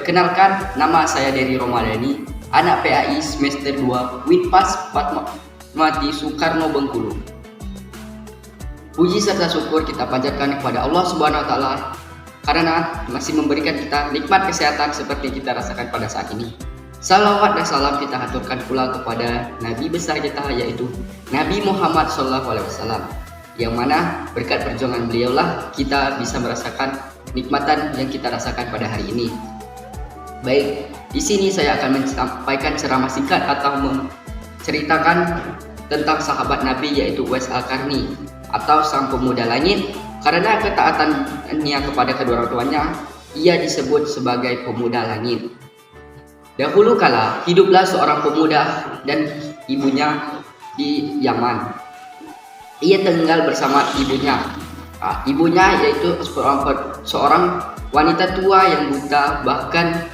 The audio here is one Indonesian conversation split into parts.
Perkenalkan, nama saya Dery Romadhani, anak PAI semester 2 Winpas Fatmawati Soekarno Bengkulu. Puji serta syukur kita panjatkan kepada Allah Subhanahu wa Ta'ala karena masih memberikan kita nikmat kesehatan seperti kita rasakan pada saat ini. Salawat dan salam kita haturkan pula kepada Nabi besar kita, yaitu Nabi Muhammad SAW, yang mana berkat perjuangan beliaulah kita bisa merasakan nikmatan yang kita rasakan pada hari ini. Baik, di sini saya akan menyampaikan ceramah singkat atau menceritakan tentang sahabat Nabi, yaitu Uwais Al-Qarni atau sang pemuda langit. Karena ketaatannya kepada kedua orang tuanya, ia disebut sebagai pemuda langit. Dahulu kala hiduplah seorang pemuda dan ibunya di Yaman. Ia tinggal bersama ibunya. Ibunya yaitu seorang wanita tua yang buta, bahkan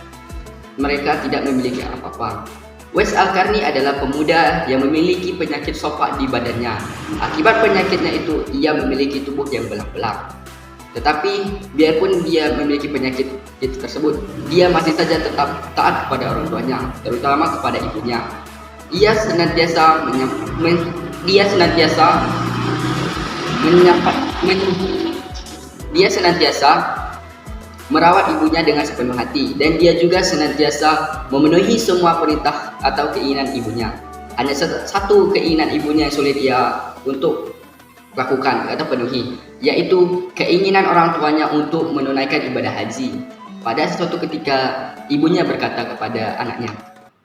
mereka tidak memiliki apa-apa. Uwais Al-Qarni adalah pemuda yang memiliki penyakit sopak di badannya. Akibat penyakitnya itu, ia memiliki tubuh yang belang-belang. Tetapi biarpun dia memiliki penyakit itu tersebut, dia masih saja tetap taat kepada orang tuanya, terutama kepada ibunya. Dia senantiasa merawat ibunya dengan sepenuh hati, dan dia juga senantiasa memenuhi semua perintah atau keinginan ibunya. Hanya satu keinginan ibunya yang sulit ia untuk lakukan atau penuhi, yaitu keinginan orang tuanya untuk menunaikan ibadah haji. Pada suatu ketika ibunya berkata kepada anaknya,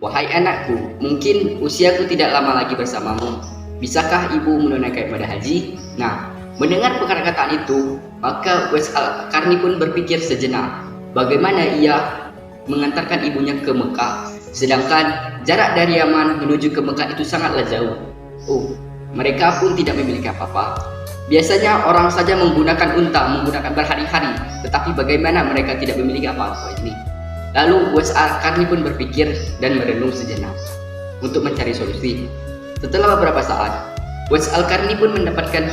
"Wahai anakku, mungkin usiaku tidak lama lagi bersamamu. Bisakah ibu menunaikan ibadah haji?" Nah, mendengar perkataan itu, maka Uwais Al-Qarni pun berpikir sejenak, bagaimana ia mengantarkan ibunya ke Mekah, sedangkan jarak dari Yaman menuju ke Mekah itu sangatlah jauh. Mereka pun tidak memiliki apa-apa. Biasanya orang saja menggunakan unta, menggunakan berhari-hari, tetapi bagaimana mereka tidak memiliki apa-apa ini? Lalu Uwais Al-Qarni pun berpikir dan merenung sejenak untuk mencari solusi. Setelah beberapa saat, Uwais Al-Qarni pun mendapatkan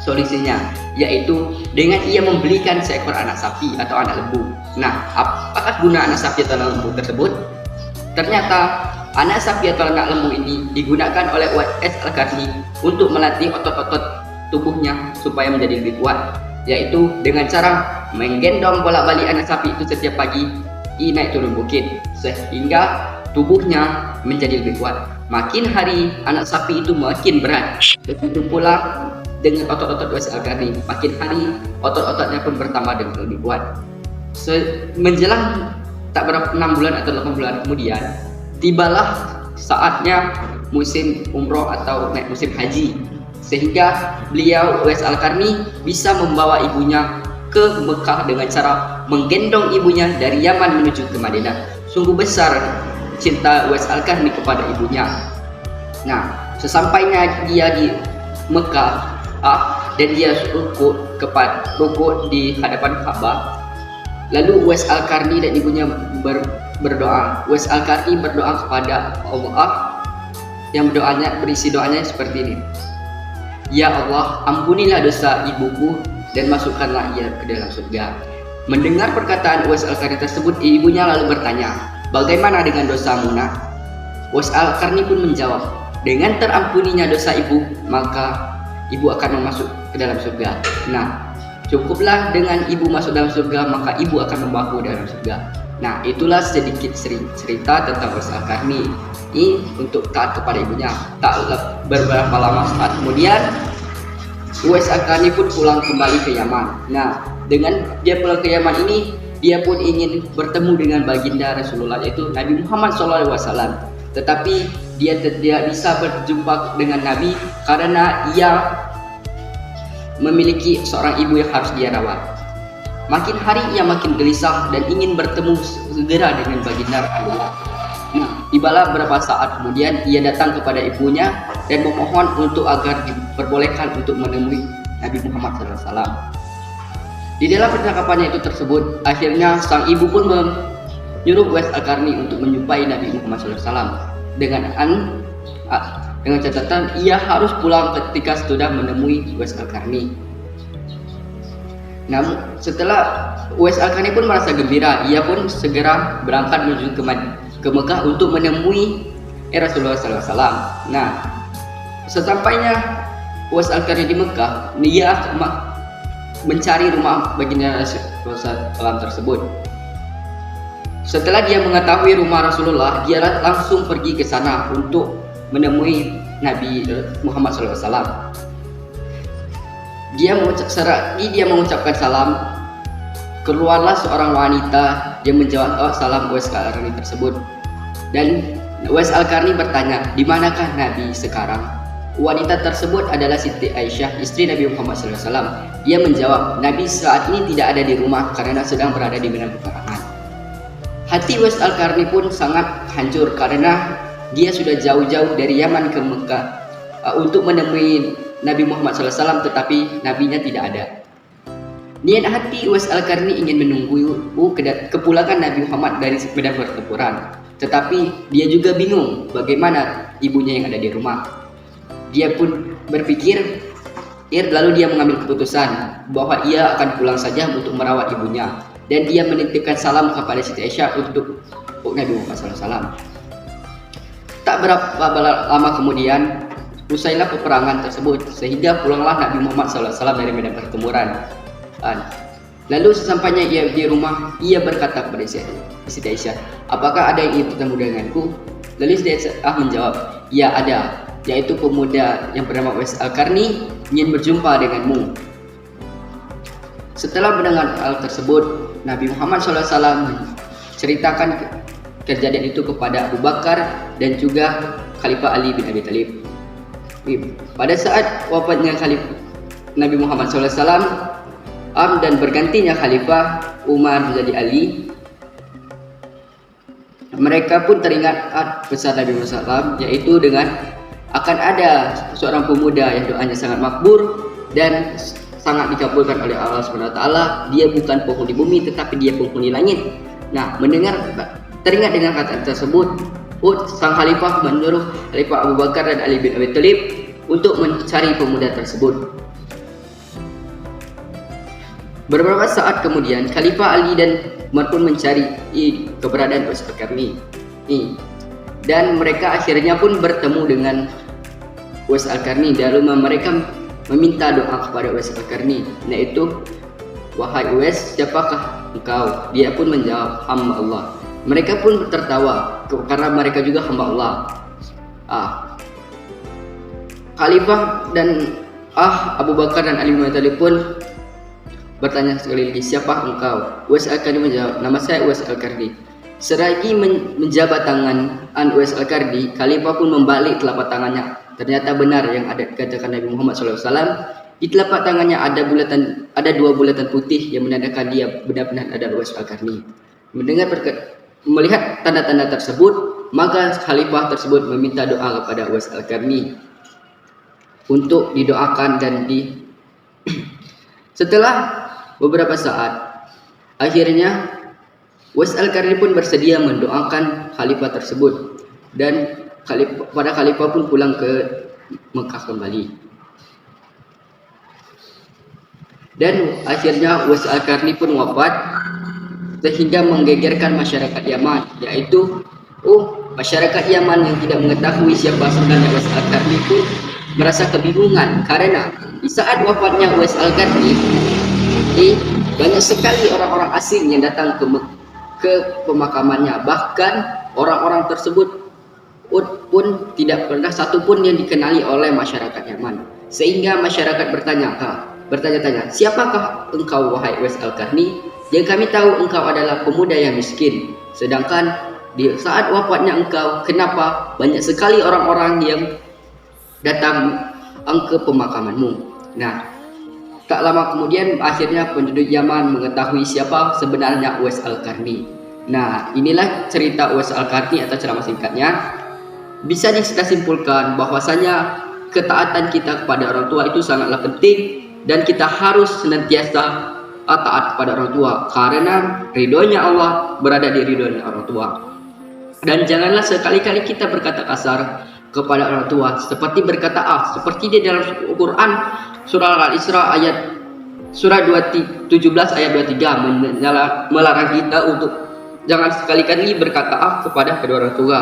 solusinya, yaitu dengan ia membelikan seekor anak sapi atau anak lembu. Nah, apakah guna anak sapi atau anak lembu tersebut? Ternyata anak sapi atau anak lembu ini digunakan oleh Uwais Al-Qarni untuk melatih otot-otot tubuhnya supaya menjadi lebih kuat, yaitu dengan cara menggendong bolak-balik anak sapi itu setiap pagi naik turun bukit, sehingga tubuhnya menjadi lebih kuat. Makin hari anak sapi itu makin berat. Begitu pula dengan otot-otot Uwais Al-Qarni, makin hari otot-ototnya pun bertambah dengan lebih kuat. Menjelang tak berapa 6 bulan atau 8 bulan kemudian, tibalah saatnya musim umroh atau musim haji, sehingga beliau Uwais Al-Qarni bisa membawa ibunya ke Mekah dengan cara menggendong ibunya dari Yaman menuju ke Madinah. Sungguh besar cinta Uwais Al-Qarni kepada ibunya. Nah, sesampainya dia di Mekah, dan dia rukuk di hadapan Ka'bah. Lalu Uwais Al-Qarni dan ibunya berdoa. Uwais Al-Qarni berdoa kepada Allah, yang berisi doanya seperti ini: "Ya Allah, ampunilah dosa ibuku dan masukkanlah ia ke dalam surga." Mendengar perkataan Uwais Al-Qarni tersebut, ibunya lalu bertanya, "Bagaimana dengan dosamu, nak?" Uwais Al-Qarni pun menjawab, "Dengan terampuninya dosa ibu, maka ibu akan masuk ke dalam surga. Nah, cukuplah dengan ibu masuk dalam surga, maka ibu akan membawaku dalam surga." Nah, itulah sedikit cerita tentang Uwais Al-Qarni ini untuk taat kepada ibunya. Tak beberapa lama saat kemudian, Uwais Al-Qarni pun pulang kembali ke Yaman. Nah, dengan dia pulang ke Yaman ini, dia pun ingin bertemu dengan baginda Rasulullah, yaitu Nabi Muhammad SAW. Tetapi dia tidak bisa berjumpa dengan Nabi karena ia memiliki seorang ibu yang harus dia rawat. Makin hari ia makin gelisah dan ingin bertemu segera dengan baginda Rasulullah. Nah, tibalah beberapa saat kemudian ia datang kepada ibunya dan memohon agar diperbolehkan untuk menemui Nabi Muhammad SAW. Di dalam percakapannya itu tersebut, akhirnya sang ibu pun menyuruh Uwais Al-Qarni untuk menjumpai Nabi Muhammad SAW dengan catatan ia harus pulang ketika sudah menemui Uwais Al-Qarni. Namun setelah Uwais Al-Qarni pun merasa gembira, ia pun segera berangkat menuju ke Mekah untuk menemui Rasulullah SAW. Nah, sesampainya Uwais Al-Qarni di Mekah, dia mencari rumah baginda Rasulullah SAW tersebut. Setelah dia mengetahui rumah Rasulullah, dia langsung pergi ke sana untuk menemui Nabi Muhammad SAW. Dia mengucapkan salam. Keluarlah seorang wanita yang menjawab salam Uwais Al-Qarni tersebut. Dan Uwais Al-Qarni bertanya, di manakah Nabi sekarang? Wanita tersebut adalah Siti Aisyah, istri Nabi Muhammad SAW. Dia menjawab, Nabi saat ini tidak ada di rumah karena sedang berada di medan peperangan. Hati Uwais Al-Qarni pun sangat hancur karena dia sudah jauh-jauh dari Yaman ke Mekah untuk menemui Nabi Muhammad SAW, tetapi nabinya tidak ada. Niat hati Uwais Al-Qarni ingin menunggu kepulangan Nabi Muhammad dari medan pertempuran, tetapi dia juga bingung bagaimana ibunya yang ada di rumah. Dia pun berpikir, lalu dia mengambil keputusan bahwa ia akan pulang saja untuk merawat ibunya, dan dia menitipkan salam kepada Siti Aisyah untuk Nabi Muhammad SAW. Tak berapa lama kemudian, usailah peperangan tersebut, sehingga pulanglah Nabi Muhammad SAW dari medan pertempuran. Lalu sesampainya ia di rumah, ia berkata kepada Siti Aisyah, apakah ada yang ingin bertemu denganku? Lalu Siti Aisyah menjawab, ya ada, yaitu pemuda yang bernama Uwais Al-Qarni ingin berjumpa denganmu. Setelah mendengar hal tersebut, Nabi Muhammad SAW menceritakan kejadian itu kepada Abu Bakar dan juga Khalifah Ali bin Abi Thalib. Pada saat wafatnya Nabi Muhammad SAW dan bergantinya Khalifah Umar menjadi Ali, mereka pun teringat pesan Nabi Muhammad SAW, yaitu dengan akan ada seorang pemuda yang doanya sangat makbul dan sangat dikabulkan oleh Allah SWT. Dia bukan penghuni bumi tetapi dia penghuni langit. Nah, teringat dengan kata tersebut, sang khalifah menyuruh Khalifah Abu Bakar dan Ali bin Abi Thalib untuk mencari pemuda tersebut. Beberapa saat kemudian, Khalifah Ali dan Umar pun mencari keberadaan Uwais Al-Qarni. Dan mereka akhirnya pun bertemu dengan Uwais Al-Qarni. Lalu mereka meminta doa kepada Uwais Al-Qarni, yaitu, wahai Uwais, siapakah engkau? Dia pun menjawab, hamba Allah. Mereka pun tertawa karena mereka juga hamba Allah. Khalifah dan Abu Bakar dan Ali bin Abi Thalib pun bertanya sekali lagi, siapa engkau? Uwais Al-Qarni menjawab, nama saya Uwais Al-Qarni. Selagi menjabat tangan Uwais Al-Qarni, Khalifah pun membalik telapak tangannya. Ternyata benar yang ada dikatakan Nabi Muhammad SAW. Di telapak tangannya ada dua bulatan putih yang menandakan dia benar-benar adalah Uwais Al-Qarni. Melihat tanda-tanda tersebut, maka Khalifah tersebut meminta doa kepada Uwais Al-Qarni untuk didoakan dan Setelah beberapa saat, akhirnya Uwais Al-Qarni pun bersedia mendoakan Khalifah tersebut, dan Khalifah pun pulang ke Mekah kembali. Dan akhirnya Uwais Al-Qarni pun wafat, sehingga menggegerkan masyarakat Yaman, yaitu masyarakat Yaman yang tidak mengetahui siapa sebenarnya Uwais Al-Qarni pun merasa kebingungan, karena di saat wafatnya Uwais Al-Qarni, banyak sekali orang-orang asing yang datang ke pemakamannya. Bahkan orang-orang tersebut pun tidak pernah satupun yang dikenali oleh masyarakat Yaman, sehingga masyarakat bertanya-tanya, siapakah engkau wahai Uwais Al-Qarni? Yang kami tahu engkau adalah pemuda yang miskin, sedangkan di saat wafatnya engkau, kenapa banyak sekali orang-orang yang datang ke pemakamanmu? Nah, tak lama kemudian akhirnya penduduk Yaman mengetahui siapa sebenarnya Uwais Al-Qarni. Nah, inilah cerita Uwais Al-Qarni atau ceramah singkatnya. Bisa kita simpulkan bahwasanya ketaatan kita kepada orang tua itu sangatlah penting, dan kita harus senantiasa taat kepada orang tua, karena ridhonya Allah berada di ridhonya orang tua. Dan janganlah sekali-kali kita berkata kasar kepada orang tua, seperti berkata seperti di dalam Quran surah Al-Isra ayat Surat 17 ayat 23 melarang kita untuk jangan sekali-kali berkata ah kepada kedua orang tua.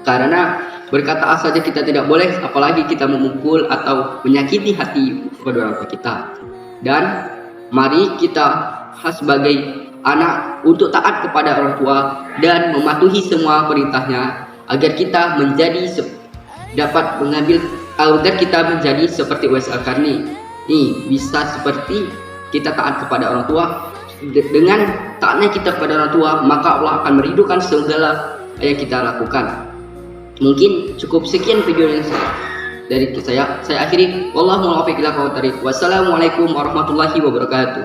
Karena berkata ah saja kita tidak boleh, apalagi kita memukul atau menyakiti hati kedua orang tua kita. Dan mari kita sebagai anak untuk taat kepada orang tua dan mematuhi semua perintahnya agar kita dapat mengambil agar kita menjadi seperti Uwais Al-Qarni. Nih, bisa seperti kita taat kepada orang tua. Dengan taatnya kita kepada orang tua, maka Allah akan merindukan segala yang kita lakukan. Mungkin cukup sekian video yang dari saya. Saya akhiri. Wallahu muwaffiq ila aqwamit thoriq. Wassalamualaikum warahmatullahi wabarakatuh.